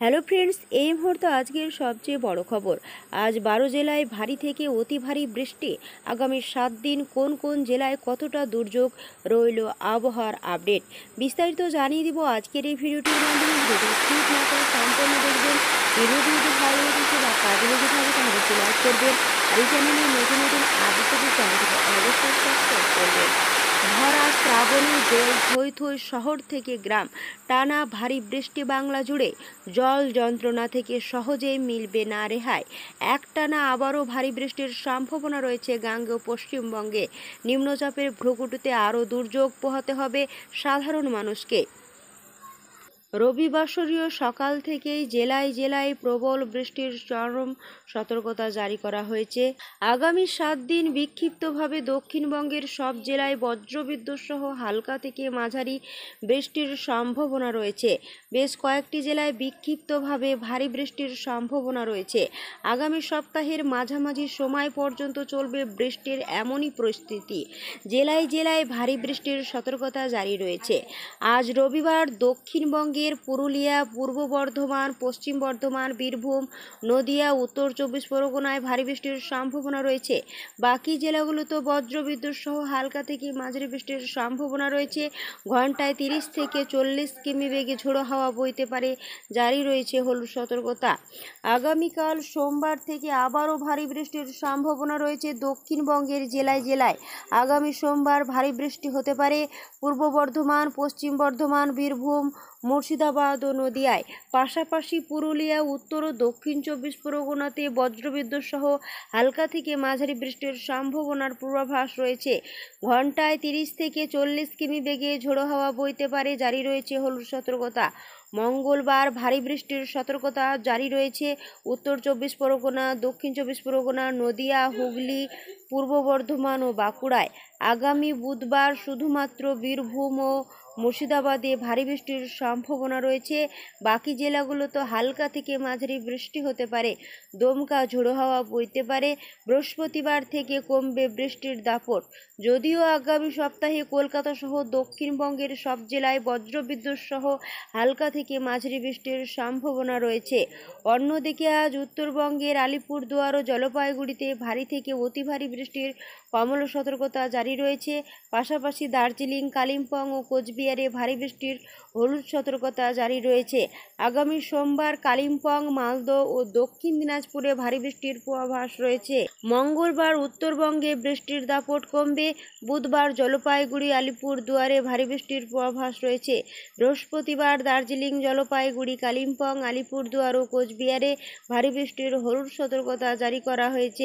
Hello friends, এই মুহূর্তে আজকের সবচেয়ে বড় খবর। আজ 12 জেলায় ভারী থেকে অতি ভারী বৃষ্টি। আগামী 7 দিন কোন কোন জেলায় কতটা দুর্যোগ রইল, আবহাওয়ার আপডেট বিস্তারিত জানিয়ে দিব আজকের এই ভিডিওটির মাধ্যমে। ভিডিওটি স্কিপ না করে সম্পূর্ণ দেখবেন। ভিডিওটি যদি ভালো লেগেছে বা কাজে লেগে থাকে তাহলে লাইক করবেন, আর এই চ্যানেলে নতুন নতুন আপডেট পেতে চ্যানেলটিকে অবশ্যই সাবস্ক্রাইব করবেন। ভরা শ্রাবণে জল থই থই, শহর থেকে গ্রাম, টানা ভারী বৃষ্টি বাংলা জুড়ে। জল যন্ত্রণা থেকে সহজেই মিলবে না রেহাই। একটানা আবারও ভারী বৃষ্টির সম্ভাবনা রয়েছে গাঙ্গেয় পশ্চিমবঙ্গে। নিম্নচাপের ভ্রুকুটিতে আরও দুর্যোগ পোহাতে হবে সাধারণ মানুষকে। রবিবাসরীয় সকাল থেকেই জেলায় জেলায় প্রবল বৃষ্টির চরম সতর্কতা জারি করা হয়েছে। আগামী 7 দিন বিক্ষিপ্তভাবে দক্ষিণবঙ্গের সব জেলায় বজ্রবিদ্যুৎ সহ হালকা থেকে মাঝারি বৃষ্টির সম্ভাবনা রয়েছে। বেশ কয়েকটি জেলায় বিক্ষিপ্তভাবে ভারী বৃষ্টির সম্ভাবনা রয়েছে। আগামী সপ্তাহের মাঝামাঝি সময় পর্যন্ত চলবে বৃষ্টির এমনই পরিস্থিতি। জেলায় জেলায় ভারী বৃষ্টির সতর্কতা জারি রয়েছে। আজ রবিবার দক্ষিণবঙ্গে পুরুলিয়া, পূর্ব বর্ধমান, পশ্চিম বর্ধমান, বীরভূম, নদিয়া, উত্তর 24 পরগনায় ভারী বৃষ্টির সম্ভাবনা রয়েছে। বাকি জেলাগুলোতে বজ্রবিদ্যুৎ সহ হালকা থেকে মাঝারি বৃষ্টির সম্ভাবনা রয়েছে। ঘন্টায় 30 থেকে 40 কিমি বেগে ঝোড়ো হাওয়া বইতে পারে, জারি রয়েছে হলুদ সতর্কতা। আগামীকাল সোমবার থেকে আবারও ভারী বৃষ্টির সম্ভাবনা রয়েছে দক্ষিণবঙ্গের জেলায় জেলায়। আগামী সোমবার ভারী বৃষ্টি হতে পারে পূর্ব বর্ধমান, পশ্চিম বর্ধমান, বীরভূম, মুর্শিদাবাদ ও নদিয়ায়। পাশাপাশি পুরুলিয়া, উত্তর ও দক্ষিণ 24 পরগনাতে বজ্রবিদ্যুৎ সহ হালকা থেকে মাঝারি বৃষ্টির সম্ভাবনার পূর্বাভাস রয়েছে। ঘন্টায় 30 থেকে 40 কিমি বেগে ঝোড়ো হাওয়া বইতে পারে, জারি রয়েছে হলুদ সতর্কতা। মঙ্গলবার ভারী বৃষ্টির সতর্কতা জারি রয়েছে উত্তর 24 পরগনা, দক্ষিণ 24 পরগনা, নদিয়া, হুগলি, পূর্ব বর্ধমান ও বাঁকুড়ায়। আগামী বুধবার শুধুমাত্র বীরভূম ও মুর্শিদাবাদে ভারী বৃষ্টির সম্ভাবনা রয়েছে। বাকি জেলাগুলোতে হালকা থেকে মাঝারি বৃষ্টি হতে পারে, দমকা ঝোড়ো হাওয়া বইতে পারে। বৃহস্পতিবার থেকে কমবে বৃষ্টির দাপট। যদিও আগামী সপ্তাহে কলকাতা সহ দক্ষিণবঙ্গের সব জেলায় বজ্রবিদ্যুৎ সহ হালকা থেকে মাঝারি বৃষ্টির সম্ভাবনা রয়েছে। অন্যদিকে আজ উত্তরবঙ্গের আলিপুরদুয়ার ও জলপাইগুড়িতে ভারী থেকে অতি ভারী বৃষ্টির কমলা সতর্কতা জারি রয়েছে। পাশাপাশি দার্জিলিং, কালিম্পং ও কোচবিহারে ভারী বৃষ্টির হলুদ সতর্কতা জারি রয়েছে। আগামী সোমবার কালিম্পং, মালদহ ও দক্ষিণ দিনাজপুরে ভারী বৃষ্টির পূর্বাভাস রয়েছে। মঙ্গলবার উত্তরবঙ্গে বৃষ্টির দাপট কমবে। বুধবার জলপাইগুড়ি, আলিপুরদুয়ারে ভারী বৃষ্টির পূর্বাভাস রয়েছে। বৃহস্পতিবার দার্জিলিং, জলপাইগুড়ি, কালিম্পং, আলিপুরদুয়ার ও কোচবিহারে ভারী বৃষ্টির হলুদ সতর্কতা জারি করা হয়েছে।